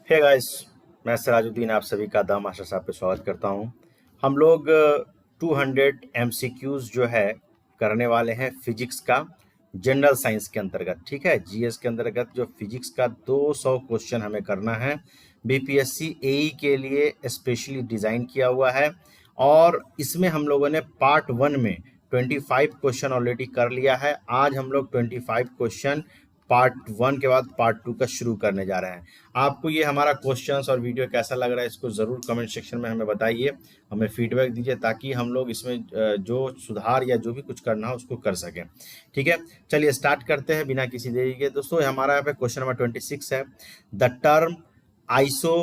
Hey guys, मैं सिराजुद्दीन आप सभी का द मास्टर साहब पे स्वागत करता हूं। हम लोग 200 एमसीक्यूज जो है करने वाले हैं फिजिक्स का जनरल साइंस के अंतर्गत। ठीक है, जीएस के अंतर्गत जो फिजिक्स का 200 क्वेश्चन हमें करना है, बीपीएससी एई के लिए स्पेशली डिज़ाइन किया हुआ है। और इसमें हम लोगों ने पार्ट 1 में 25 क्वेश्चन ऑलरेडी कर लिया है। आज हम लोग 25 क्वेश्चन पार्ट 1 के बाद पार्ट 2 का शुरू करने जा रहे हैं। आपको ये हमारा क्वेश्चंस और वीडियो कैसा लग रहा है, इसको ज़रूर कमेंट सेक्शन में हमें बताइए, हमें फीडबैक दीजिए, ताकि हम लोग इसमें जो सुधार या जो भी कुछ करना हो उसको कर सकें। ठीक है, चलिए स्टार्ट करते हैं बिना किसी देरी के। दोस्तों, हमारा यहाँ पे क्वेश्चन नंबर 26 है। The term iso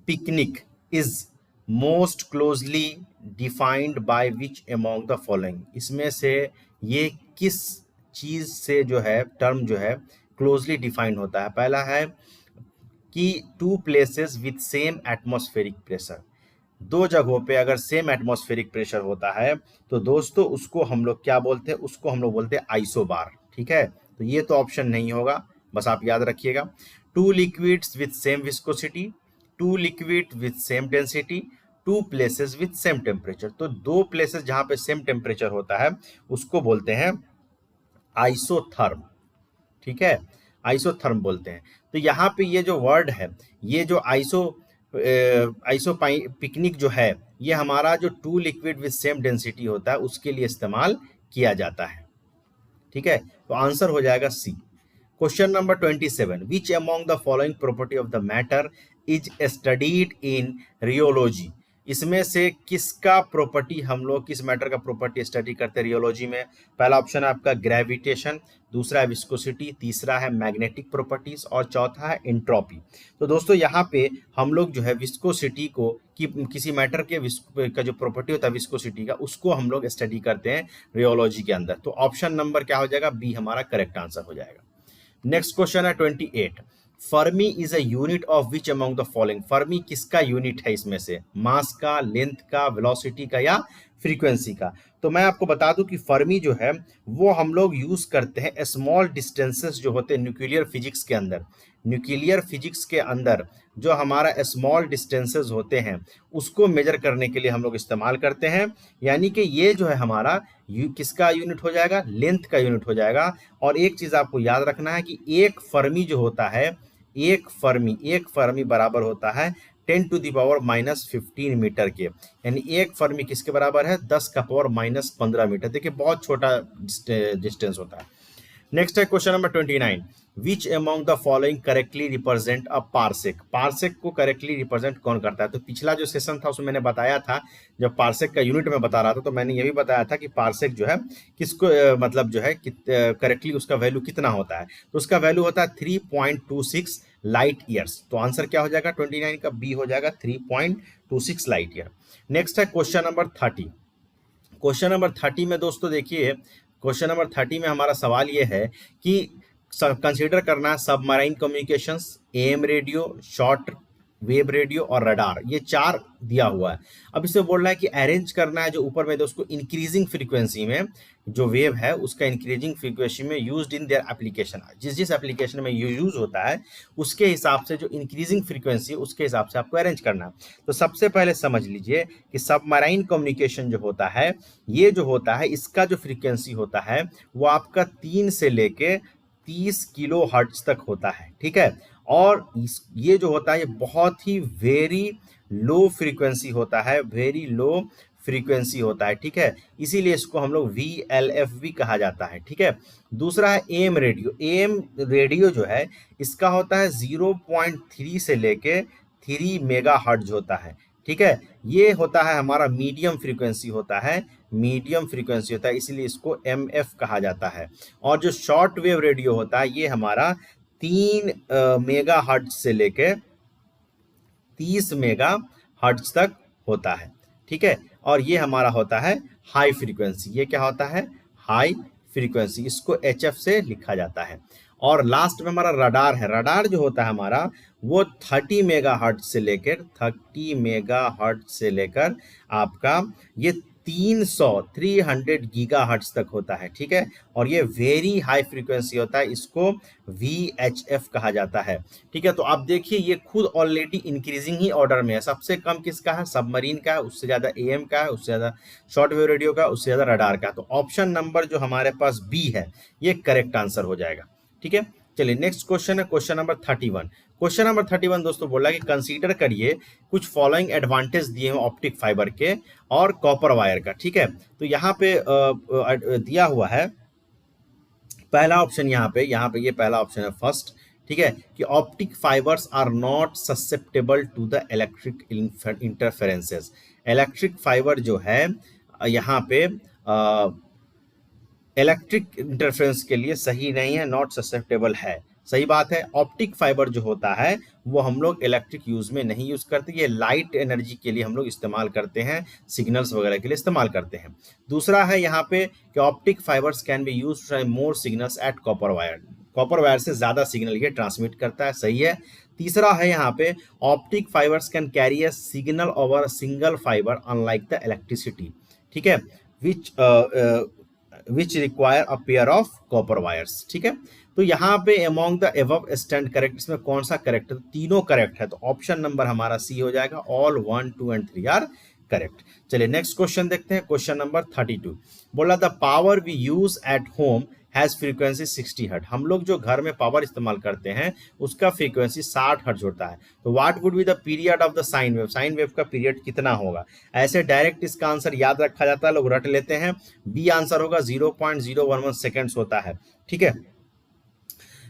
picnic is most closely defined by which among the following. इसमें से ये किस चीज से जो है टर्म जो है क्लोजली डिफाइंड होता है। पहला है कि two places with same atmospheric pressure. दो जगहों पे अगर सेम एटमॉस्फेरिक प्रेशर होता है तो दोस्तों उसको हम लोग क्या बोलते हैं, उसको हम लोग बोलते हैं आइसोबार। ठीक है, तो ये तो ऑप्शन नहीं होगा, बस आप याद रखिएगा। Two liquids with same viscosity, two liquid with same density, two places with same temperature. तो दो प्लेसेस जहां पे सेम टेम्परेचर होता है उसको बोलते हैं आइसोथर्म। ठीक है, आइसोथर्म बोलते हैं। तो यहाँ पे ये जो वर्ड है, ये जो आइसो पिकनिक जो है, ये हमारा जो two liquid with same density होता है उसके लिए इस्तेमाल किया जाता है। ठीक है, तो आंसर हो जाएगा C. Question number 27, which among the following property of the matter is studied in rheology. इसमें से किसका प्रॉपर्टी हम लोग, किस मैटर का प्रॉपर्टी स्टडी करते हैं रियोलॉजी में। पहला ऑप्शन है आपका ग्रेविटेशन, दूसरा है विस्कोसिटी, तीसरा है मैग्नेटिक प्रॉपर्टीज और चौथा है एंट्रोपी। तो दोस्तों यहाँ पे हम लोग जो है विस्कोसिटी को किसी मैटर के का जो प्रॉपर्टी होता है विस्कोसिटी का, उसको हम लोग स्टडी करते हैं रियोलॉजी के अंदर। तो ऑप्शन नंबर क्या हो जाएगा, बी हमारा करेक्ट आंसर हो जाएगा। नेक्स्ट क्वेश्चन है 28, Fermi is a unit of which among the following. Fermi किसका यूनिट है इसमें से, मास का, लेंथ का, वेलोसिटी का या फ्रीक्वेंसी का। तो मैं आपको बता दूं कि फर्मी जो है वो हम लोग यूज करते हैं स्मॉल डिस्टेंसेस जो होते हैं न्यूक्लियर फिजिक्स के अंदर। न्यूक्लियर फिजिक्स के अंदर जो हमारा स्मॉल डिस्टेंसेस होते हैं उसको मेजर करने के लिए हम लोग इस्तेमाल करते हैं। यानी कि ये जो है हमारा किसका यूनिट हो जाएगा, लेंथ का यूनिट हो जाएगा। और एक चीज आपको याद रखना है कि एक फर्मी जो होता है, एक फर्मी बराबर होता है 10⁻⁻15 मीटर के। यानी एक फर्मी किसके बराबर है, 10⁻⁻15 मीटर। देखिए बहुत छोटा डिस्टेंस होता है। नेक्स्ट है question number 29, which among the following correctly represent a parsec. Parsec को करेक्टली रिप्रेजेंट कौन करता है। तो पिछला जो सेशन था उसमें मैंने बताया था, जब पार्सेक का यूनिट में बता रहा था तो मैंने ये भी बताया था कि पार्सेक जो है किसको मतलब जो है करेक्टली उसका वैल्यू कितना होता है। तो उसका वैल्यू होता है 3.26 लाइट ईयर्स। तो आंसर क्या हो जाएगा 29 का, बी हो जाएगा 3.26 लाइट ईयर। नेक्स्ट है क्वेश्चन नंबर 30। क्वेश्चन नंबर 30 में दोस्तों देखिए, क्वेश्चन नंबर 30 में हमारा सवाल ये है कि कंसीडर करना है submarine communications, am radio, short wave radio और रडार। ये चार दिया हुआ है। अब इसे बोल रहा है कि अरेंज करना है जो ऊपर में दोस्तों इंक्रीजिंग फ्रीक्वेंसी में जो वेव है उसका इंक्रीजिंग फ्रीक्वेंसी में यूज्ड इन देयर एप्लीकेशन। जिस जिस एप्लीकेशन में ये यूज होता है उसके हिसाब से जो इंक्रीजिंग फ्रीक्वेंसी उसके हिसाब से आपको अरेंज करना है। तो सबसे पहले समझ लीजिए कि सबमरीन कम्युनिकेशन जो होता है, ये जो होता है इसका जो फ्रीक्वेंसी होता है वो आपका 3 से लेके 30 किलो हर्ट्ज तक होता है। ठीक है, और ये जो होता है ये बहुत ही वेरी लो फ्रीक्वेंसी होता है, वेरी लो फ्रीक्वेंसी होता है। ठीक है, इसीलिए इसको हम लोग VLF भी कहा जाता है। ठीक है, दूसरा है एम रेडियो। एम रेडियो जो है इसका होता है 0.3 से लेके 3 मेगा हर्ट्ज होता है। ठीक है, ये होता है हमारा मीडियम फ्रीक्वेंसी होता है, मीडियम फ्रीक्वेंसी होता है, इसीलिए इसको MF कहा जाता है। और जो शॉर्ट वेव रेडियो होता है ये हमारा 3 मेगा हर्ट्ज से लेके 30 मेगा हर्ट्ज तक होता है। ठीक है, और ये हमारा होता है हाई फ्रीक्वेंसी। ये क्या होता है, हाई फ्रीक्वेंसी, इसको HF से लिखा जाता है। और लास्ट में हमारा रडार है। रडार जो होता है हमारा वो 30 मेगा हर्ट्ज से लेकर आपका ये 300 गीगाहर्ट्ज तक होता है, ठीक है। और ये वेरी हाई फ्रीक्वेंसी होता है, इसको VHF कहा जाता है, ठीक है। तो आप देखिए ये खुद ऑलरेडी इंक्रीजिंग ही ऑर्डर में है। सबसे कम किसका है? सबमरीन का है, उससे ज्यादा AM का है, उससे ज्यादा शॉर्ट वेव रेडियो का, उससे ज्यादा रडार का। तो ऑप्शन नंबर जो हमारे पास बी है ये करेक्ट आंसर हो जाएगा, ठीक है। चलिए नेक्स्ट क्वेश्चन है क्वेश्चन नंबर 31। क्वेश्चन नंबर 31 दोस्तों बोला कि कंसीडर करिए कुछ फॉलोइंग एडवांटेज दिए हैं ऑप्टिक फाइबर के और कॉपर वायर का, ठीक है। तो यहाँ पे दिया हुआ है पहला ऑप्शन, यहाँ पे ये पहला ऑप्शन है फर्स्ट, ठीक है, कि optic fibres are not susceptible to the electric interferences. Electric fibre जो है यहाँ पे इलेक्ट्रिक इंटरफेरेंस के लिए सही नहीं है, नॉट ससेप्टेबल है, सही बात है। ऑप्टिक फाइबर जो होता है वो हम लोग इलेक्ट्रिक यूज में नहीं यूज करते, ये लाइट एनर्जी के लिए हम लोग इस्तेमाल करते हैं, सिग्नल्स वगैरह के लिए इस्तेमाल करते हैं। दूसरा है यहाँ पे कि optic fibres can be use more signals eight copper wire, copper wire से ज्यादा सिग्नल ये ट्रांसमिट करता है, सही है। तीसरा है यहाँ पे optic fibres can carry a signal over single fibre unlike the electricity, ठीक है, which require a pair of copper wires, ठीक है। तो यहाँ पे among the above stand correct, इसमें कौन सा करेक्ट है? तो तीनों करेक्ट है, तो ऑप्शन नंबर हमारा सी हो जाएगा, ऑल 1, 2 एंड 3 आर करेक्ट। चलिए नेक्स्ट क्वेश्चन देखते हैं, क्वेश्चन नंबर 32 बोला the power we use at home has frequency 60 hertz. हम लोग जो घर में पावर इस्तेमाल करते हैं उसका फ्रीक्वेंसी 60 हर्ट्ज होता है। तो what would be the period of the sine wave, sine wave का पीरियड कितना होगा? ऐसे डायरेक्ट इसका आंसर याद रखा जाता है, लोग रट लेते हैं। बी आंसर होगा 0.011 सेकेंड्स होता है, ठीक है।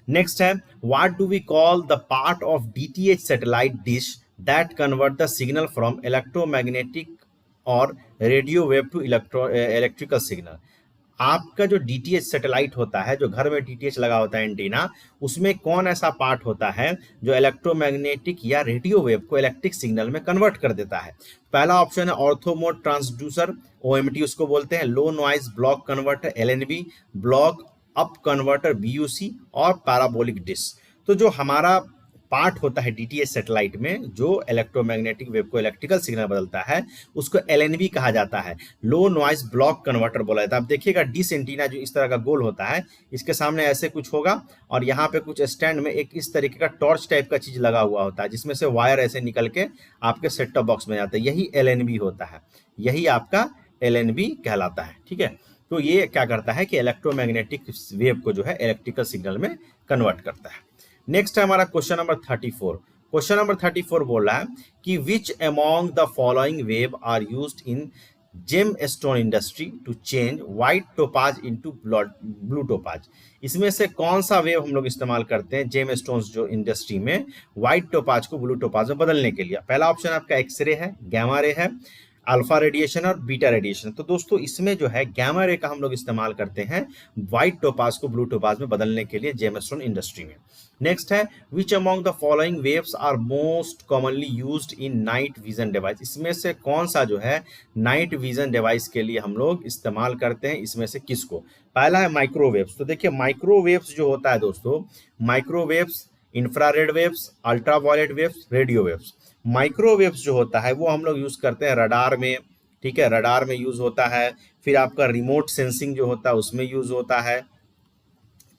नेक्स्ट है what do we call the part of DTH satellite dish that convert the signal from electromagnetic और radio wave to electrical signal. आपका जो DTH सैटेलाइट होता है, जो घर में DTH लगा होता है एंटीना, उसमें कौन ऐसा पार्ट होता है जो इलेक्ट्रोमैग्नेटिक या रेडियो वेव को इलेक्ट्रिक सिग्नल में कन्वर्ट कर देता है? पहला ऑप्शन है ऑर्थोमोड ट्रांसड्यूसर, OMT उसको बोलते हैं, low noise block converter LNB, block up converter BUC, और पैराबोलिक डिश। तो जो हमारा पार्ट होता है DTH सैटेलाइट में जो इलेक्ट्रोमैग्नेटिक वेव को इलेक्ट्रिकल सिग्नल बदलता है, उसको LNB कहा जाता है, लो नॉइज ब्लॉक कन्वर्टर बोला जाता है। आप देखिएगा डिश एंटीना जो इस तरह का गोल होता है, इसके सामने ऐसे कुछ होगा और यहाँ पे कुछ स्टैंड में एक इस तरीके का टॉर्च टाइप का चीज लगा हुआ होता है, जिसमें से वायर ऐसे निकल के आपके सेट टॉप बॉक्स में जाता है, यही LNB होता है, यही आपका LNB कहलाता है, ठीक है। तो ये क्या करता है कि इलेक्ट्रोमैग्नेटिक वेव को जो है इलेक्ट्रिकल सिग्नल में कन्वर्ट करता है। नेक्स्ट है हमारा क्वेश्चन नंबर 34। क्वेश्चन नंबर 34 बोल रहा है कि which among the following wave are used in gemstone industry to change white topaz into blue topaz. इसमें से कौन सा वेव हम लोग इस्तेमाल करते हैं जेमस्टोन्स जो इंडस्ट्री में व्हाइट टोपाज को ब्लू टोपाज में बदलने के लिए? पहला ऑप्शन आपका एक्सरे है, गैमा रे है, अल्फा रेडिएशन और बीटा रेडिएशन। तो दोस्तों इसमें जो है गैमा रे का हम लोग इस्तेमाल करते हैं व्हाइट टोपाज को ब्लू टोपाज में बदलने के लिए जेमस्टोन इंडस्ट्री में। नेक्स्ट है which among the following waves are most commonly used in night vision device. इसमें से कौन सा जो है नाइट विजन डिवाइस के लिए हम लोग इस्तेमाल करते हैं? इसमें से किसको? पहला है माइक्रोवेव्स। तो देखिए माइक्रोवेव्स जो होता है दोस्तों, microwaves, infrared waves, ultraviolet waves, radio waves. Microwaves जो होता है वो हम लोग यूज करते हैं रडार में, ठीक है, रडार में यूज होता है। फिर आपका रिमोट सेंसिंग जो होता है उसमें यूज होता है,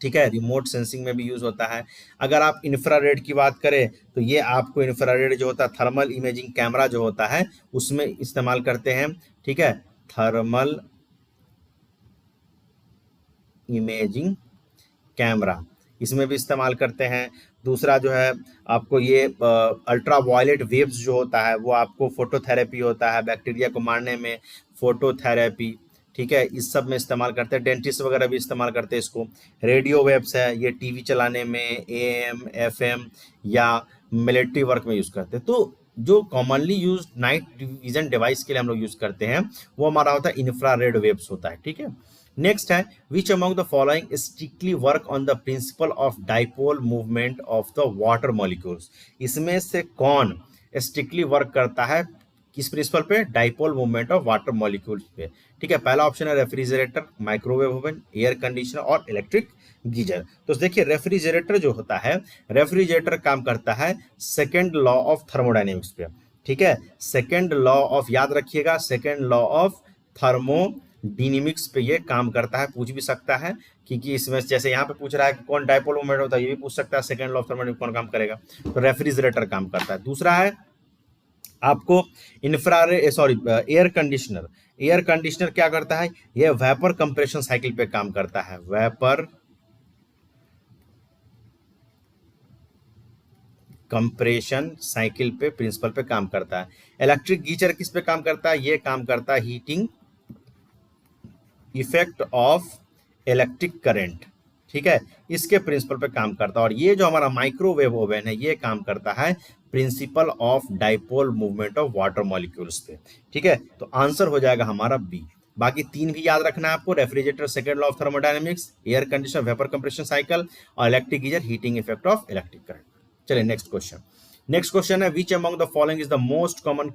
ठीक है, रिमोट सेंसिंग में भी यूज होता है। अगर आप इंफ्रारेड की बात करें तो ये आपको इंफ्रारेड जो होता है थर्मल इमेजिंग कैमरा जो होता है उसमें इस्तेमाल करते हैं, ठीक है, थर्मल इमेजिंग कैमरा इसमें भी इस्तेमाल करते हैं। दूसरा जो है आपको ये अल्ट्रा वायलेट वेव्स जो होता है वो आपको फोटोथेरेपी होता है, बैक्टीरिया को मारने में फोटोथेरेपी, ठीक है, इस सब में इस्तेमाल करते हैं। डेंटिस्ट वगैरह भी इस्तेमाल करते हैं इसको। रेडियो वेव्स है, ये टीवी चलाने में, AM FM या मिलिट्री वर्क में यूज करते हैं। तो जो commonly use night vision device के लिए हम लोग यूज करते हैं वो हमारा होता है इंफ्रारेड वेव्स होता है, ठीक है। नेक्स्ट है which among the following strictly work on the principle of dipole movement of the water molecules. इसमें से कौन स्ट्रिक्टली वर्क करता है किस प्रिंसिपल पे? Dipole movement of water molecules पे, ठीक है। पहला ऑप्शन है refrigerator, microwave oven, air conditioner और इलेक्ट्रिक गीजर। तो देखिए रेफ्रिजरेटर जो होता है, रेफ्रिजरेटर काम करता है सेकेंड लॉ ऑफ थर्मोडाइनेमिक्स पे, ठीक है, सेकेंड लॉ ऑफ, याद रखिएगा, सेकेंड लॉ ऑफ थर्मोडायनेमिक्स पे ये काम करता है। पूछ भी सकता है क्योंकि इसमें जैसे यहाँ पे पूछ रहा है कि कौन डायपोल मोमेंट होता है, ये भी पूछ सकता है सेकंड लॉ ऑफ थर्मोडायनेमिक्स कौन काम करेगा, तो रेफ्रिजरेटर काम करता है। दूसरा है आपको infrared sorry air conditioner. Air conditioner क्या करता है, ये वेपर कंप्रेशन साइकिल पे काम करता है, वेपर कंप्रेशन साइकिल पे प्रिंसिपल पे काम करता है। इलेक्ट्रिक गीजर किस पे काम करता है, ये काम करता है heating effect of electric current, ठीक है, इसके प्रिंसिपल पे काम करता है। और ये जो हमारा माइक्रोवेव ओवन है ये काम करता है principle of dipole movement of water molecules पे, ठीक है। तो आंसर हो जाएगा हमारा बी। बाकी तीन भी याद रखना है आपको, refrigerator second law of thermodynamics, air conditioner vapour compression cycle, और electric geyser heating effect of electric current. चलिए नेक्स्ट क्वेश्चन। नेक्स्ट क्वेश्चन है which among the following is the most common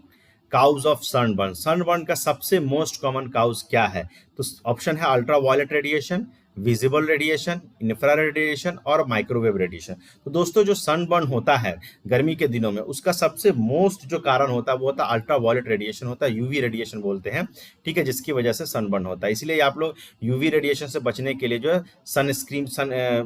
cause of sunburn. Sunburn का सबसे most common cause क्या है, तो option है ultra violet radiation, visible radiation, infrared radiation और microwave radiation. तो दोस्तों जो सनबर्न होता है गर्मी के दिनों में, उसका सबसे मोस्ट जो कारण होता है वो होता है अल्ट्रा वायलेट रेडिएशन होता है, यूवी रेडिएशन बोलते हैं, ठीक है, जिसकी वजह से सनबर्न होता है। इसलिए आप लोग यूवी रेडिएशन से बचने के लिए जो है सन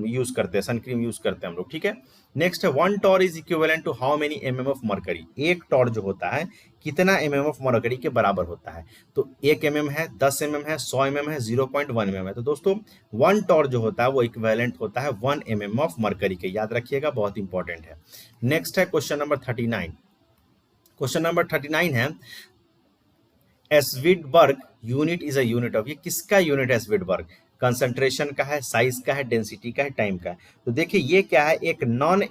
यूज करते हैं, सन क्रीम यूज करते हैं हम लोग, ठीक है। नेक्स्ट है 1 torr is equivalent to how many mm of mercury. एक टॉर जो होता है कितना mm ऑफ मरकरी के बराबर होता है, तो 1 mm है, 10 mm है, 100 mm है, 0.1 mm है। तो दोस्तों 1 टॉर जो होता है वो इक्विवेलेंट होता है 1 mm ऑफ मरकरी के, याद रखिएगा, बहुत इंपॉर्टेंट है। नेक्स्ट है क्वेश्चन नंबर 39। क्वेश्चन नंबर 39 है Svedberg unit is a unit of, ये किसका यूनिट है एस्विडबर्ग, कंसंट्रेशन का है, साइज का है, डेंसिटी का है, टाइम का है। तो देखिए ये क्या है, एक नॉन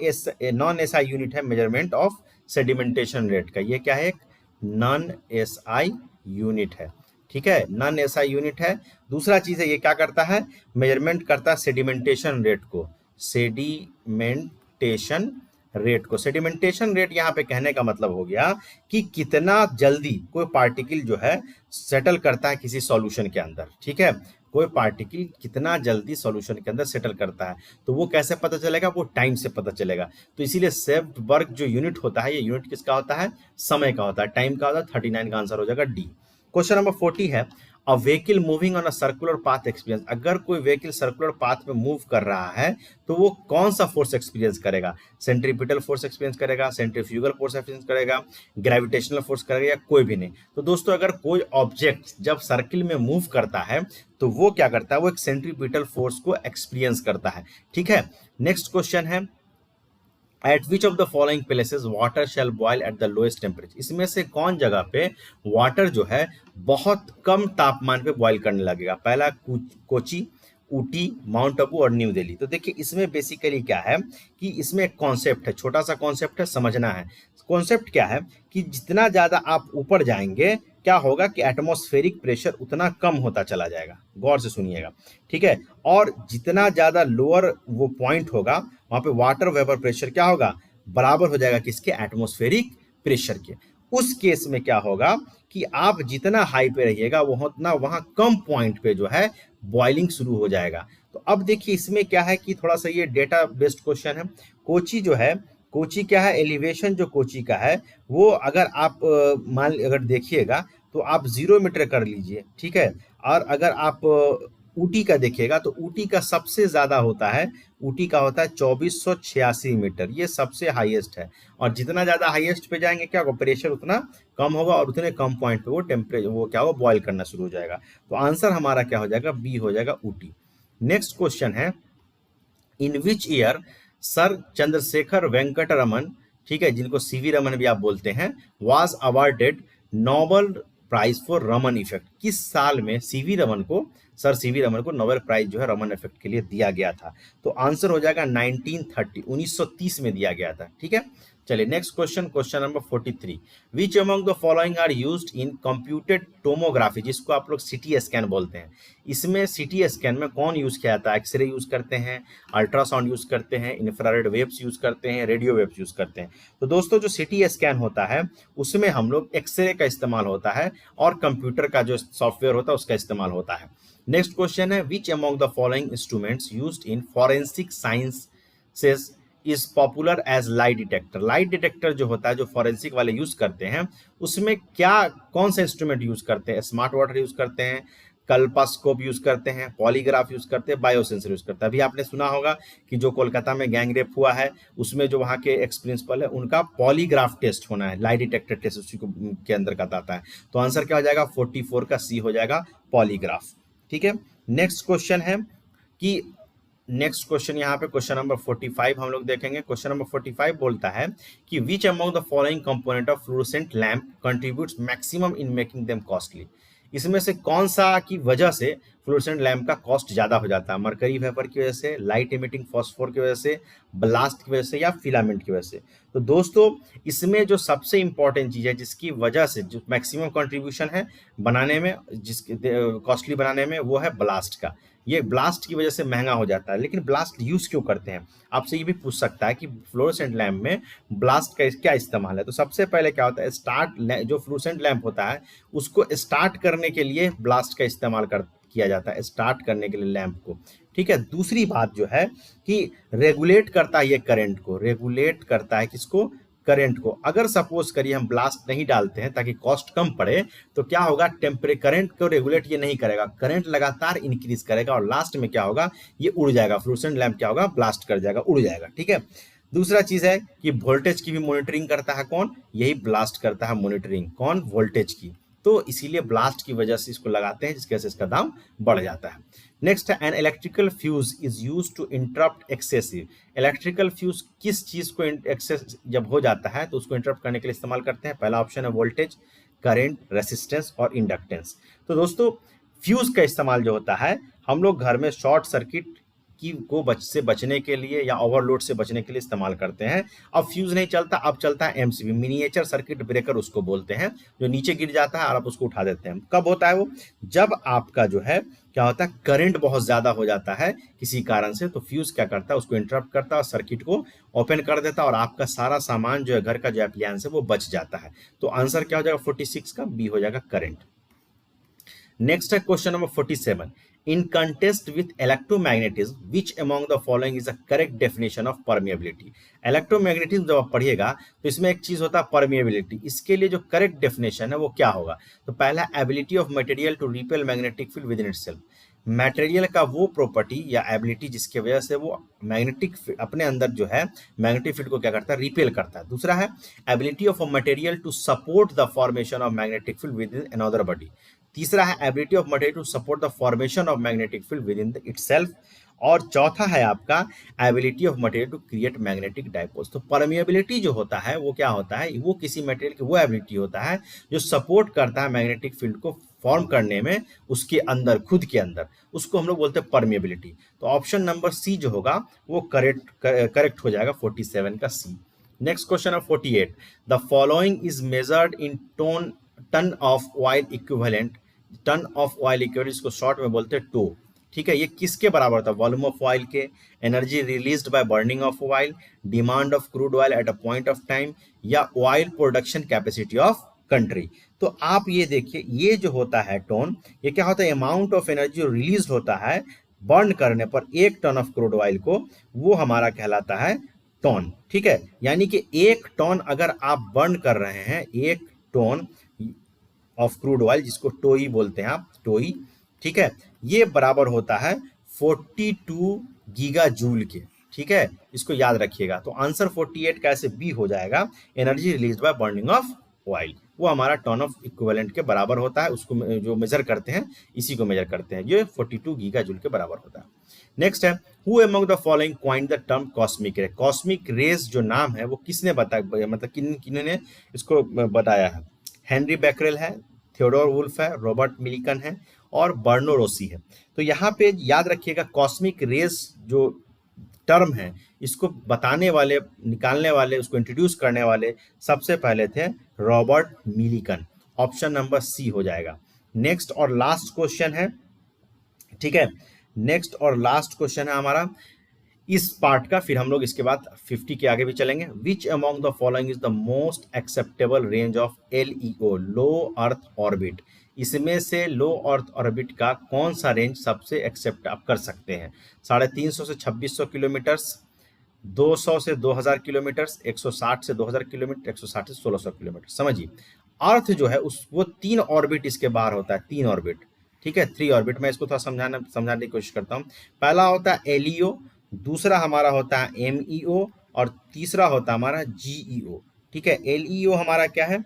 एसआई यूनिट है मेजरमेंट ऑफ सेडिमेंटेशन रेट का। ये क्या है, एक नॉन एसआई यूनिट है, ठीक है, नॉन एसआई यूनिट है। दूसरा चीज है ये क्या करता है, मेजरमेंट करता है सेडिमेंटेशन रेट को, सेडिमेंटेशन रेट को। सेडिमेंटेशन रेट यहाँ पे कहने का मतलब हो गया कि कितना जल्दी कोई पार्टिकल जो है सेटल करता है किसी सॉल्यूशन के अंदर, ठीक है, कोई पार्टिकल कितना जल्दी सॉल्यूशन के अंदर सेटल करता है। तो वो कैसे पता चलेगा, वो टाइम से पता चलेगा। तो इसीलिए सेफ्टबर्ग जो यूनिट होता है, ये यूनिट किसका होता है, समय का होता है, टाइम का होता है। 39 का आंसर हो जाएगा डी। क्वेश्चन नंबर 40 है a vehicle moving on a circular path experience. अगर कोई व्हीकल सर्कुलर पाथ में मूव कर रहा है तो वो कौन सा फोर्स एक्सपीरियंस करेगा, सेंट्रीपिटल फोर्स एक्सपीरियंस करेगा, सेंट्रीफ्यूगल फोर्स एक्सपीरियंस करेगा, ग्रेविटेशनल फोर्स करेगा, या कोई भी नहीं। तो दोस्तों अगर कोई ऑब्जेक्ट जब सर्किल में मूव करता है तो वो क्या करता है, वो एक सेंट्रीपिटल फोर्स को एक्सपीरियंस करता है, ठीक है। नेक्स्ट क्वेश्चन है at which of the following places water shall boil at the lowest temperature. इसमें से कौन जगह पे वाटर जो है बहुत कम तापमान पे बॉयल करने लगेगा। पहला कोची, ऊटी, माउंट आबू और न्यू दिल्ली। तो देखिए इसमें बेसिकली क्या है कि इसमें एक कॉन्सेप्ट है, छोटा सा कॉन्सेप्ट है, समझना है। कॉन्सेप्ट क्या है कि जितना ज्यादा आप ऊपर जाएंगे क्या होगा कि एटमॉस्फेरिक प्रेशर उतना कम होता चला जाएगा, गौर से सुनिएगा, ठीक है। और जितना ज्यादा लोअर वो पॉइंट होगा वहां पे वाटर वेपर प्रेशर क्या होगा, बराबर हो जाएगा किसके, एटमॉस्फेरिक प्रेशर के। उस केस में क्या होगा कि आप जितना हाई पे रहिएगा वो उतना वहां कम पॉइंट पे जो है बॉइलिंग शुरू हो जाएगा। तो अब देखिए इसमें क्या है कि थोड़ा सा ये डेटा बेस्ड क्वेश्चन है। कोची जो है, कोची क्या है, एलिवेशन जो कोची का है वो अगर आप मान अगर देखिएगा तो आप 0 मीटर कर लीजिए, ठीक है। और अगर आप ऊटी का देखिएगा तो ऊटी का सबसे ज्यादा होता है, ऊटी का होता है 2486 मीटर, ये सबसे हाईएस्ट है। और जितना ज्यादा हाईएस्ट पे जाएंगे क्या होगा, प्रेशर उतना कम होगा और उतने कम पॉइंट पे वो टेम्परेचर वो क्या होगा, बॉयल करना शुरू हो जाएगा। तो आंसर हमारा क्या हो जाएगा, बी हो जाएगा, ऊटी। नेक्स्ट क्वेश्चन है in which year sir Chandrasekhar Venkata Raman, ठीक है, जिनको सीवी रमन भी आप बोलते हैं, was awarded Nobel prize for Raman effect. किस साल में सीवी रमन को, सर सीवी रमन को नोबेल प्राइज जो है रमन इफेक्ट के लिए दिया गया था। तो आंसर हो जाएगा 1930 में दिया गया था, ठीक है। चलिए next question, question number 43 which among the following are used in computed tomography, जिसको आप लोग सीटी स्कैन बोलते हैं। इसमें सीटी स्कैन में कौन यूज किया जाता है, एक्सरे यूज करते हैं, अल्ट्रासाउंड यूज करते हैं, इंफ्रारेड वेव्स यूज करते हैं, रेडियो वेव्स यूज करते हैं। तो दोस्तों जो सीटी स्कैन होता है उसमें हम लोग एक्सरे का इस्तेमाल होता है और कंप्यूटर का जो सॉफ्टवेयर होता है उसका इस्तेमाल होता है। नेक्स्ट क्वेश्चन है which among the following instruments used in forensic sciences is popular as light detector. Light detector जो होता है, जो फॉरेंसिक वाले यूज करते हैं, उसमें क्या कौन सा इंस्ट्रूमेंट यूज करते हैं? स्मार्ट वाटर यूज करते हैं, कल्पास्कोप यूज करते हैं, पॉलीग्राफ यूज करते हैं, बायोसेंसर यूज करते हैं। अभी आपने सुना होगा कि जो कोलकाता में गैंग रेप हुआ है, उसमें जो वहाँ के एक्स प्रिंसिपल है, उनका पॉलीग्राफ टेस्ट होना है, लाइट डिटेक्टर टेस्ट उसी को के अंतर्गत आता है। तो आंसर क्या हो जाएगा? 44 का सी हो जाएगा, पॉलीग्राफ। ठीक है, नेक्स्ट क्वेश्चन है कि नेक्स्ट क्वेश्चन यहाँ पे क्वेश्चन नंबर 45 हम लोग देखेंगे। क्वेश्चन नंबर 45 बोलता है कि विच among the following component of fluorescent lamp contributes maximum in making them costly. इसमें से कौन सा की वजह से फ्लोरोसेंट लैम्प का कॉस्ट ज्यादा हो जाता है? मरकरी वेपर की वजह से, लाइट इमिटिंग फॉस्फोर की वजह से, ब्लास्ट की वजह से, या फिलामेंट की वजह से? तो दोस्तों, इसमें जो सबसे इंपॉर्टेंट चीज है जिसकी वजह से जो मैक्सिमम कंट्रीब्यूशन है बनाने में, जिसके कॉस्टली बनाने में, वो है ब्लास्ट का। ये ब्लास्ट की वजह से महंगा हो जाता है। लेकिन ब्लास्ट यूज क्यों करते हैं? आपसे ये भी पूछ सकता है कि फ्लोरोसेंट लैम्प में ब्लास्ट का क्या इस्तेमाल है। तो सबसे पहले क्या होता है, जो फ्लोरोसेंट लैम्प होता है उसको स्टार्ट करने के लिए ब्लास्ट का इस्तेमाल किया जाता है, स्टार्ट करने के लिए लैम्प को। ठीक है, दूसरी बात जो है कि रेगुलेट करता है, ये करंट को रेगुलेट करता है। किसको? करंट को। अगर सपोज करिए हम ब्लास्ट नहीं डालते हैं ताकि कॉस्ट कम पड़े, तो क्या होगा? करंट को रेगुलेट ये नहीं करेगा, करंट लगातार इंक्रीज करेगा और लास्ट में क्या होगा? ये उड़ जाएगा, फ्लोरोसेंट लैम्प क्या होगा? ब्लास्ट कर जाएगा, उड़ जाएगा। ठीक है, दूसरा चीज है कि वोल्टेज की भी मॉनिटरिंग करता है कौन? यही ब्लास्ट करता है मॉनिटरिंग। कौन? वोल्टेज की। तो इसीलिए ब्लास्ट की वजह से इसको लगाते हैं, जिसकी वजह से इसका दाम बढ़ जाता है। नेक्स्ट है, an electrical fuse is use to interrupt excessive. Electrical fuse किस चीज को एक्सेस जब हो जाता है तो उसको इंटरप्ट करने के लिए इस्तेमाल करते हैं? पहला ऑप्शन है वोल्टेज, करंट, रेसिस्टेंस और इंडक्टेंस। तो दोस्तों, फ्यूज का इस्तेमाल जो होता है, हम लोग घर में शॉर्ट सर्किट से बचने के लिए या ओवरलोड से बचने के लिए इस्तेमाल करते हैं। अब फ्यूज नहीं चलता, अब चलता है एमसीबी, मिनिएचर सर्किट ब्रेकर उसको बोलते हैं, जो नीचे गिर जाता है और आप उसको उठा देते हैं। कब होता है वो? जब आपका जो है क्या होता है, करंट बहुत ज्यादा हो जाता है किसी कारण से, तो फ्यूज क्या करता है? उसको इंटरप्ट करता है और सर्किट को ओपन कर देता है और आपका सारा सामान जो है, घर का जो अप्लायंस है, वो बच जाता है। तो आंसर क्या हो जाएगा? 46 का बी हो जाएगा, करंट। नेक्स्ट है question number 47। In contest with electromagnetism, which among the following is the correct definition of permeability. Electromagnetism जब आप पढ़िएगा तो इसमें एक चीज होता है परमिएबिलिटी। इसके लिए जो करेक्ट डेफिनेशन है वो क्या होगा? तो पहला, ability of material to repel magnetic field within itself. Material का वो प्रॉपर्टी या एबिलिटी जिसके वजह से वो मैग्नेटिक अपने अंदर जो है मैग्नेटिक फील्ड को क्या करता है? रिपेल करता है। दूसरा है, ability of a material to support the formation of magnetic field within another body. तीसरा है, ability of material to support the formation of magnetic field within itself. और चौथा है आपका, ability of material to create magnetic dipoles. तो permeability जो होता है वो क्या होता है? वो किसी मटेरियल की वो एबिलिटी होता है जो सपोर्ट करता है मैग्नेटिक फील्ड को फॉर्म करने में, उसके अंदर, खुद के अंदर, उसको हम लोग बोलते हैं परमिएबिलिटी। तो ऑप्शन नंबर सी जो होगा वो करेक्ट हो जाएगा, 47 का सी। नेक्स्ट क्वेश्चन है 48। The following is measured in ton of oil equivalent. Ton of oil equivalent, इसको शॉर्ट में बोलते हैं टो। ठीक है, ये किसके बराबर था? वॉल्यूम ऑफ ऑयल के, energy released by burning of oil, demand of crude oil at a point of time, या oil production capacity of country. तो आप ये देखिए, ये जो होता है टोन, ये क्या होता है? अमाउंट ऑफ एनर्जी जो रिलीज होता है बर्न करने पर 1 टन ऑफ क्रूड ऑयल को, वो हमारा कहलाता है टन। ठीक है, यानी कि 1 टन अगर आप बर्न कर रहे हैं, 1 टन ऑफ क्रूड ऑयल, जिसको टोई बोलते हैं आप, टोई, ठीक है, ये बराबर होता है 42 गीगा जूल के। ठीक है, इसको याद रखिएगा। तो आंसर 48 कैसे बी हो जाएगा, energy release by burning of oil, वो हमारा टन ऑफ इक्विवेलेंट के बराबर होता है। उसको जो मेजर करते हैं, इसी को मेजर करते हैं, ये 42 गीगा जूल के बराबर होता है। नेक्स्ट है, who among the following coined the term cosmic रे। कॉस्मिक रेज जो नाम है वो किसने बताया, मतलब किन्होंने इसको बताया है? हेनरी बैकरेल है, थियोडोर वुल्फ है, रॉबर्ट मिल्टन है और बर्नो रोसी है। तो यहाँ पे याद रखिएगा, कॉस्मिक रेज जो टर्म है, इसको बताने वाले, निकालने वाले, उसको इंट्रोड्यूस करने वाले सबसे पहले थे Robert Milton. Option number C हो जाएगा। नेक्स्ट और लास्ट क्वेश्चन है, ठीक है, नेक्स्ट और लास्ट क्वेश्चन है हमारा इस पार्ट का, फिर हम लोग इसके बाद 50 के आगे भी चलेंगे। विच among the following is the most acceptable range of LEO, low earth orbit. इसमें से लो अर्थ ऑर्बिट का कौन सा रेंज सबसे एक्सेप्ट आप कर सकते हैं? 350 से 2600 किलोमीटर्स, 200 से 2000 किलोमीटर, 160 से 2000 किलोमीटर, 160 से 1600 किलोमीटर। समझिए, अर्थ जो है उस वो 3 ऑर्बिट इसके बाहर होता है, 3 ऑर्बिट, ठीक है, 3 ऑर्बिट। मैं इसको थोड़ा समझाने की कोशिश करता हूँ। पहला होता है एलईओ, दूसरा हमारा होता है एमईओ, और तीसरा होता है हमारा जीईओ। ठीक है, एलईओ हमारा क्या है,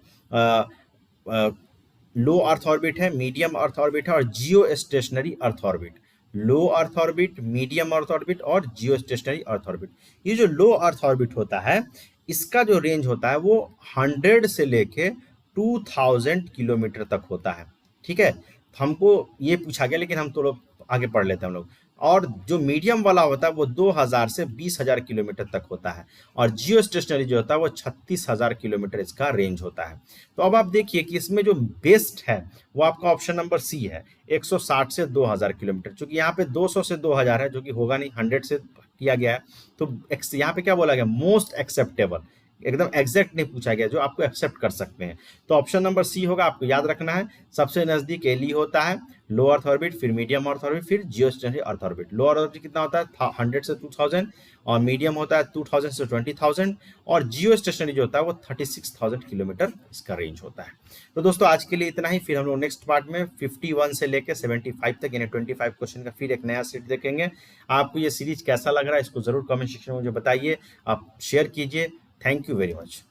लो अर्थ ऑर्बिट है, मीडियम अर्थ ऑर्बिट है, और geostationary earth orbit. Low earth orbit, medium earth orbit और जियो स्टेशनरी अर्थ ऑर्बिट। ये जो लो अर्थ ऑर्बिट होता है, इसका जो रेंज होता है वो 100 से लेके 2000 किलोमीटर तक होता है। ठीक है, हमको ये पूछा गया, लेकिन हम तो लोग आगे पढ़ लेते हैं हम लोग। और जो मीडियम वाला होता है वो 2000 से 20000 किलोमीटर तक होता है, और जियो स्टेशनरी जो होता है वो 36000 किलोमीटर इसका रेंज होता है। तो अब आप देखिए कि इसमें जो बेस्ट है वो आपका ऑप्शन नंबर सी है, 160 से 2000 किलोमीटर। चूंकि यहाँ पे 200 से 2000 है, जो कि होगा नहीं, 100 से किया गया है, तो यहाँ पे क्या बोला गया, मोस्ट एक्सेप्टेबल, एकदम एग्जैक्ट नहीं पूछा गया, जो आपको एक्सेप्ट कर सकते हैं। तो ऑप्शन नंबर सी होगा, आपको याद रखना है। सबसे नजदीक एली होता है, लो अर्थ ऑर्बिट, फिर मीडियम अर्थ ऑर्बिट, फिर जियो stationery earth orbit. Low earth orbit कितना होता है, 100 से 2000, और मीडियम होता है 2000 से 20000, और जियो स्टेशनरी जो होता है वो 36000 किलोमीटर इसका रेंज होता है। तो दोस्तों आज के लिए इतना ही, फिर हम लोग नेक्स्ट पार्ट में 51 से लेकर 75 तक यानी 25 क्वेश्चन का फिर एक नया सेट देखेंगे। आपको ये सीरीज कैसा लग रहा है इसको जरूर कमेंट सेक्शन में मुझे बताइए, आप शेयर कीजिए। Thank you very much.